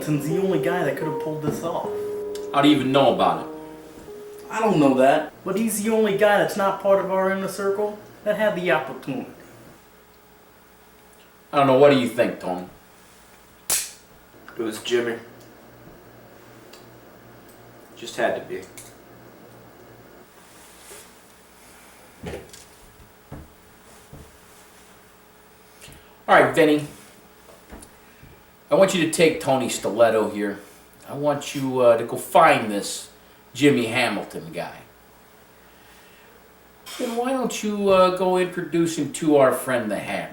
Hamilton's the only guy that could have pulled this off. How do you even know about it? I don't know that, but he's the only guy that's not part of our inner circle that had the opportunity. I don't know, what do you think, Tony? It was Jimmy. Just had to be. Alright, Vinny. I want you to take Tony's stiletto here. I want you to go find this Jimmy Hamilton guy. Then why don't you go introduce him to our friend the Hammer?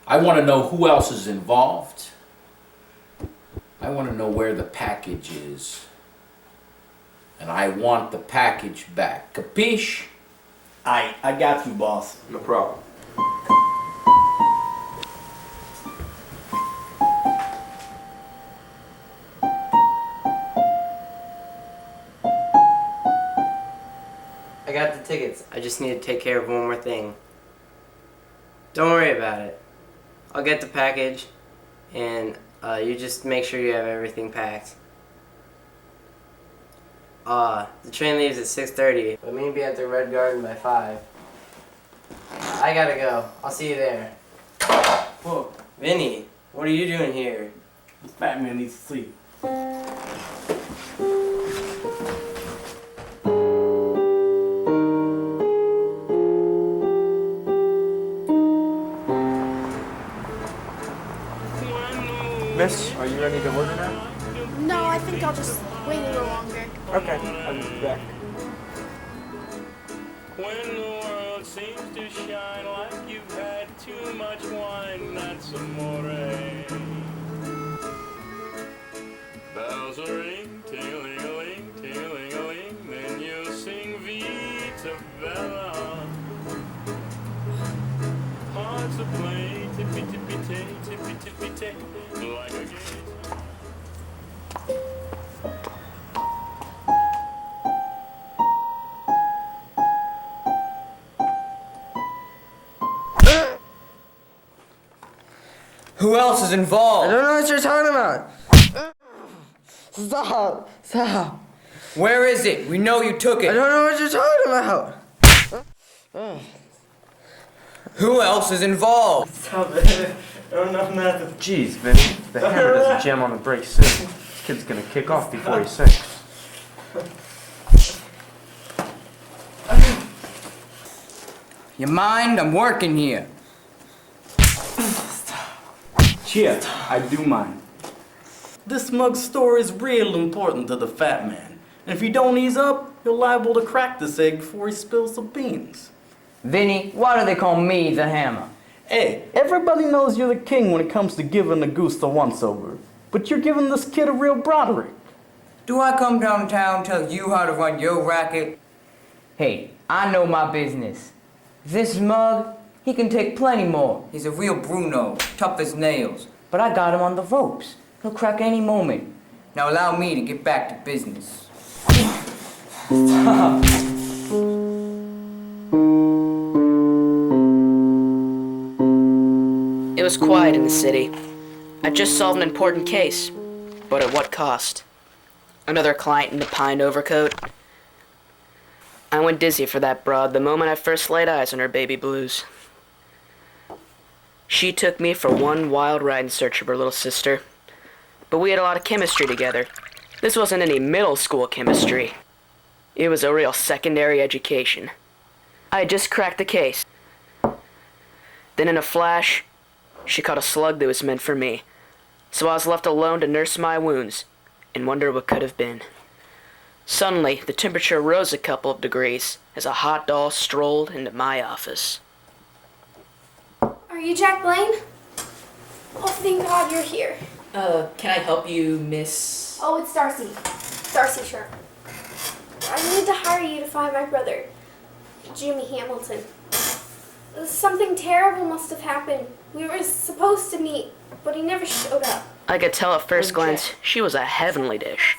I want to know who else is involved. I want to know where the package is. And I want the package back. Capiche? I got you, boss. No problem. I got the tickets. I just need to take care of one more thing. Don't worry about it. I'll get the package, and you just make sure you have everything packed. The train leaves at 6:30, but maybe at the Red Garden by 5. I gotta go. I'll see you there. Whoa, Vinny, what are you doing here? This fat man needs to sleep. Miss, are you ready to order now? No, I think I'll just wait a little longer. Okay, I'll be back. When the world seems to shine like you've had too much wine, that's amore. Bells will ring, ting-a-ling-a-ling, ting-a-ling-a-ling, then you'll sing Vita Bella. Hearts will play, tippy-tippy-tay, tippy-tippy-tay, like a gate. Who else is involved? I don't know what you're talking about. Stop. Where is it? We know you took it. I don't know what you're talking about. Who else is involved? Stop it. I don't know nothing. Jeez, Vinny, the Hammer doesn't jam on the brakes soon. This kid's gonna kick off before he's 6. You mind? I'm working here. Yeah, I do mind. This mug's story is real important to the fat man. And if you don't ease up, you're liable to crack this egg before he spills the beans. Vinny, why do they call me the Hammer? Hey, everybody knows you're the king when it comes to giving the goose the once-over. But you're giving this kid a real Broderick. Do I come downtown and tell you how to run your racket? Hey, I know my business. This mug, he can take plenty more. He's a real Bruno, tough as nails. But I got him on the ropes. He'll crack any moment. Now allow me to get back to business. It was quiet in the city. I just solved an important case, but at what cost? Another client in a pine overcoat? I went dizzy for that broad the moment I first laid eyes on her baby blues. She took me for one wild ride in search of her little sister, but we had a lot of chemistry together. This wasn't any middle school chemistry. It was a real secondary education. I had just cracked the case. Then in a flash, she caught a slug that was meant for me, so I was left alone to nurse my wounds and wonder what could have been. Suddenly, the temperature rose a couple of degrees as a hot doll strolled into my office. Are you Jack Blaine? Oh, thank God you're here. Can I help you, miss? Oh, it's Darcy. Darcy Sharpe. I need to hire you to find my brother, Jimmy Hamilton. Something terrible must have happened. We were supposed to meet, but he never showed up. I could tell at first glance she was a heavenly dish.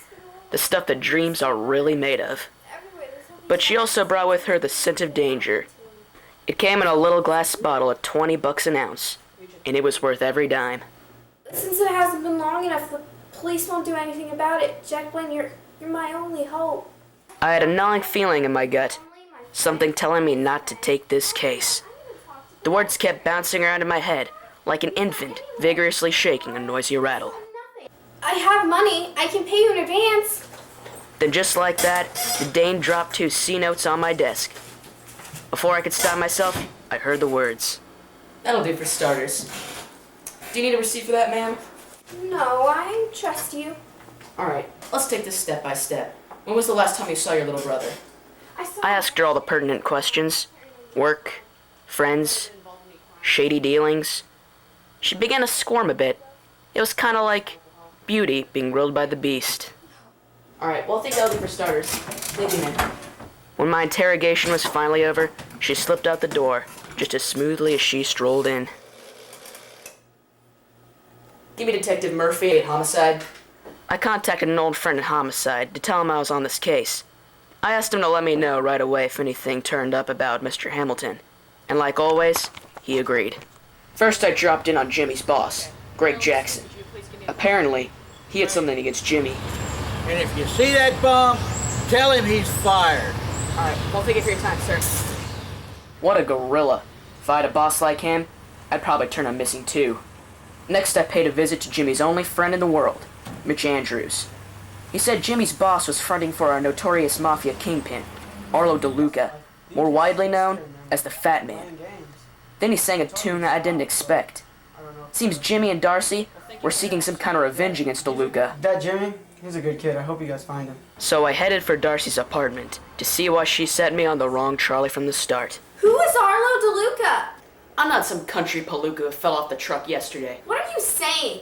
The stuff that dreams are really made of. But she also brought with her the scent of danger. It came in a little glass bottle at $20 an ounce, and it was worth every dime. Since it hasn't been long long enough, the police won't do anything about it. Jack Blaine, you're my only hope. I had a gnawing feeling in my gut, something telling me not to take this case. The words kept bouncing around in my head, like an infant vigorously shaking a noisy rattle. I have money. I can pay you in advance. Then just like that, the Dane dropped 2 C notes on my desk. Before I could stop myself, I heard the words. That'll do for starters. Do you need a receipt for that, ma'am? No, I trust you. Alright, let's take this step by step. When was the last time you saw your little brother? I asked her all the pertinent questions. Work, friends, shady dealings. She began to squirm a bit. It was kind of like Beauty being grilled by the Beast. Alright, well, I think that'll do for starters. Thank you, ma'am. When my interrogation was finally over, she slipped out the door, just as smoothly as she strolled in. Give me Detective Murphy at Homicide. I contacted an old friend at Homicide to tell him I was on this case. I asked him to let me know right away if anything turned up about Mr. Hamilton, and like always, he agreed. First, I dropped in on Jimmy's boss, Greg Jackson. Apparently, he had something against Jimmy. And if you see that bum, tell him he's fired. Alright, well, thank you for your time, sir. What a gorilla. If I had a boss like him, I'd probably turn him missing too. Next, I paid a visit to Jimmy's only friend in the world, Mitch Andrews. He said Jimmy's boss was fronting for our notorious Mafia Kingpin, Arlo Luca, more widely known as the Fat Man. Then he sang a tune I didn't expect. Seems Jimmy and Darcy were seeking some kind of revenge against Luca. That Jimmy? He's a good kid. I hope you guys find him. So I headed for Darcy's apartment to see why she set me on the wrong Charlie from the start. Who is Arlo DeLuca? I'm not some country palooka who fell off the truck yesterday. What are you saying?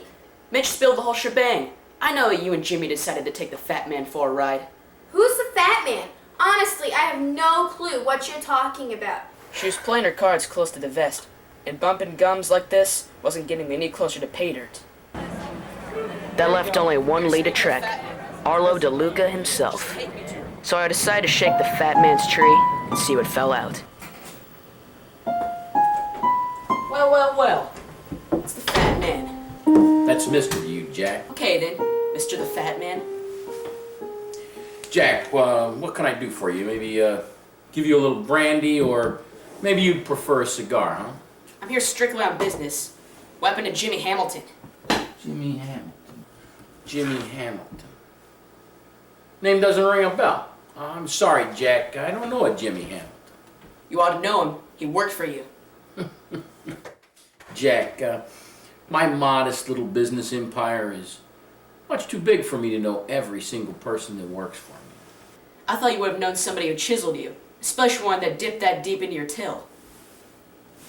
Mitch spilled the whole shebang. I know that you and Jimmy decided to take the Fat Man for a ride. Who's the Fat Man? Honestly, I have no clue what you're talking about. She was playing her cards close to the vest, and bumping gums like this wasn't getting me any closer to pay dirt. That left only one lead to track, Arlo DeLuca himself. So I decided to shake the Fat Man's tree and see what fell out. Well. It's the Fat Man. That's Mr. You, Jack. Okay then, Mr. the Fat Man. Jack, what can I do for you? Maybe give you a little brandy, or maybe you prefer a cigar, huh? I'm here strictly on business. What happened to Jimmy Hamilton? Jimmy Hamilton. Jimmy Hamilton. Name doesn't ring a bell. I'm sorry, Jack. I don't know a Jimmy Hamilton. You ought to know him. He worked for you. Jack, my modest little business empire is much too big for me to know every single person that works for me. I thought you would have known somebody who chiseled you, especially one that dipped that deep into your till.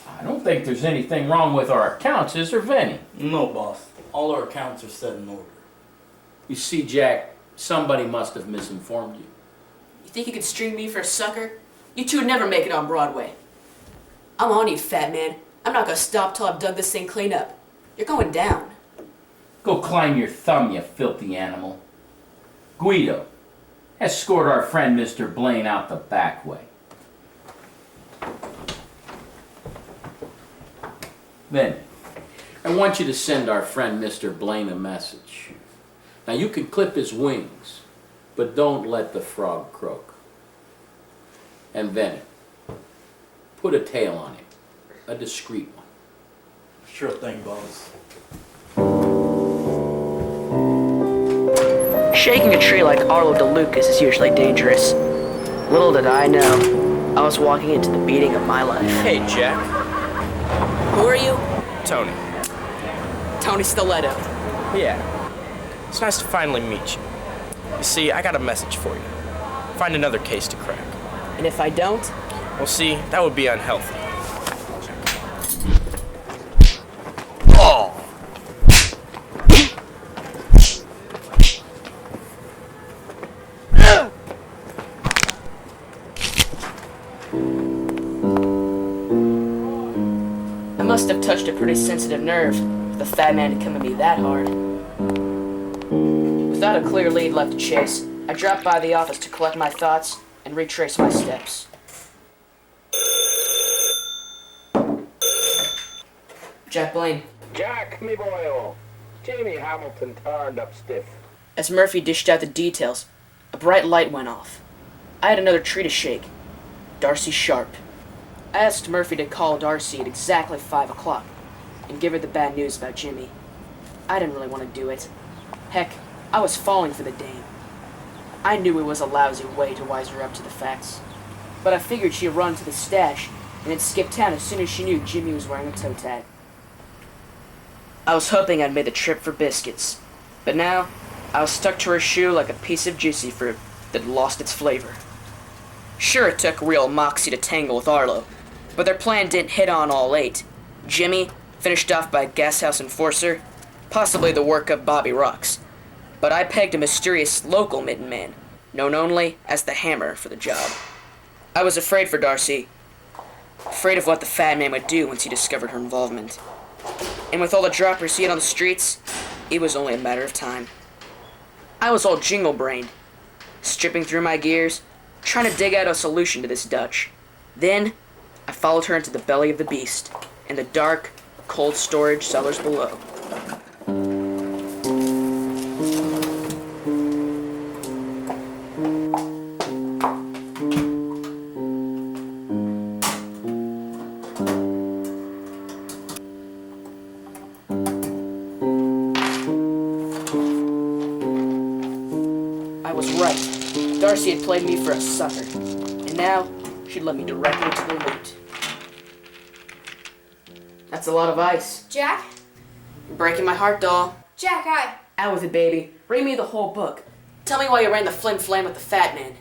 I don't think there's anything wrong with our accounts, is there, Vinny? No, boss. All our accounts are set in order. You see, Jack, somebody must have misinformed you. You think you could string me for a sucker? You two would never make it on Broadway. I'm on you, Fat Man. I'm not gonna stop till I've dug this thing clean up. You're going down. Go climb your thumb, you filthy animal. Guido, escort our friend Mr. Blaine out the back way. Then, I want you to send our friend Mr. Blaine a message. Now you can clip his wings, but don't let the frog croak. And then, put a tail on him, a discreet one. Sure thing, boss. Shaking a tree like Arlo DeLucas is usually dangerous. Little did I know, I was walking into the beating of my life. Hey, Jack. Who are you? Tony. Tony Stiletto. Yeah. It's nice to finally meet you. You see, I got a message for you. Find another case to crack. And if I don't? Well, see, that would be unhealthy. I must have touched a pretty sensitive nerve for the Fat Man to come at me that hard. Without a clear lead left to chase, I dropped by the office to collect my thoughts and retrace my steps. Jack Blaine. Jack, me boy. Jamie Hamilton turned up stiff. As Murphy dished out the details, a bright light went off. I had another tree to shake. Darcy Sharpe. I asked Murphy to call Darcy at exactly 5 o'clock and give her the bad news about Jimmy. I didn't really want to do it. Heck, I was falling for the dame. I knew it was a lousy way to wise her up to the facts, but I figured she'd run to the stash and then skip town as soon as she knew Jimmy was wearing a toe tag. I was hoping I'd made the trip for biscuits, but now I was stuck to her shoe like a piece of juicy fruit that lost its flavor. Sure, it took real moxie to tangle with Arlo, but their plan didn't hit on all 8. Jimmy, finished off by a gashouse enforcer, possibly the work of Bobby Rocks, but I pegged a mysterious local mitten man, known only as the Hammer, for the job. I was afraid for Darcy, afraid of what the fat man would do once he discovered her involvement. And with all the droppers he had on the streets, it was only a matter of time. I was all jingle-brained, stripping through my gears, trying to dig out a solution to this Dutch. Then, I followed her into the belly of the beast, and the dark, cold storage cellars below. I was right. Darcy had played me for a sucker, and now she'd led me directly to the loot. That's a lot of ice. Jack? You're breaking my heart, doll. Jack, Out with it, baby. Read me the whole book. Tell me why you ran the flim flam with the fat man.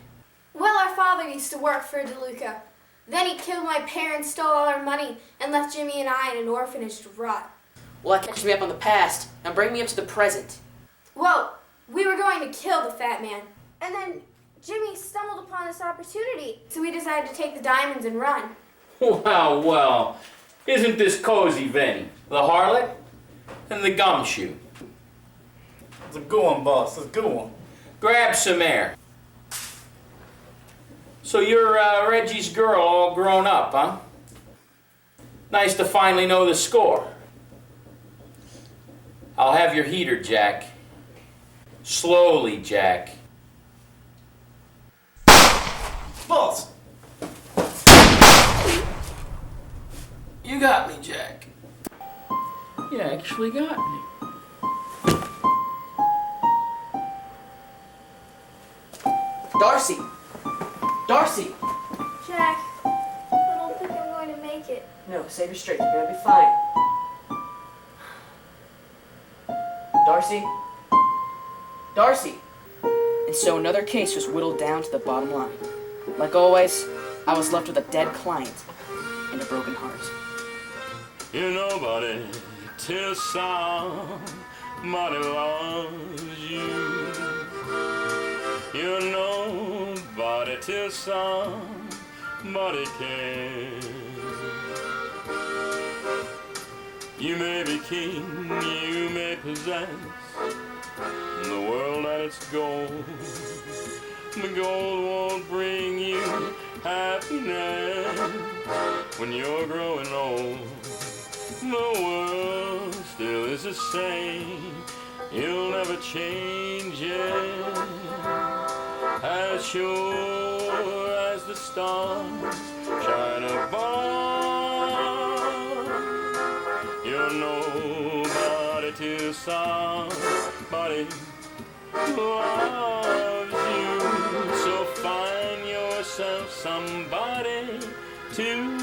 Well, our father used to work for Luca. Then he killed my parents, stole all our money, and left Jimmy and I in an orphanage to rot. Well, that catches me up on the past. Now bring me up to the present. Well, we were going to kill the fat man. And then Jimmy stumbled upon this opportunity, so we decided to take the diamonds and run. Well, well, isn't this cozy, Vinny? The harlot and the gumshoe. It's a good one, boss. It's a good one. Grab some air. So you're Reggie's girl all grown up, huh? Nice to finally know the score. I'll have your heater, Jack. Slowly, Jack. Boss! You got me, Jack. You actually got me. Darcy! Darcy! Jack, I don't think I'm going to make it. No, save her straight. You're gonna be fine. Darcy? Darcy! And so another case was whittled down to the bottom line. Like always, I was left with a dead client and a broken heart. You're nobody till somebody loves you. You're nobody till somebody cares. You may be king, you may possess the world and its gold. The gold won't bring you happiness when you're growing old. The world still is the same, you'll never change it. As sure as the stars shine above, you're nobody till somebody loves you. So find yourself somebody to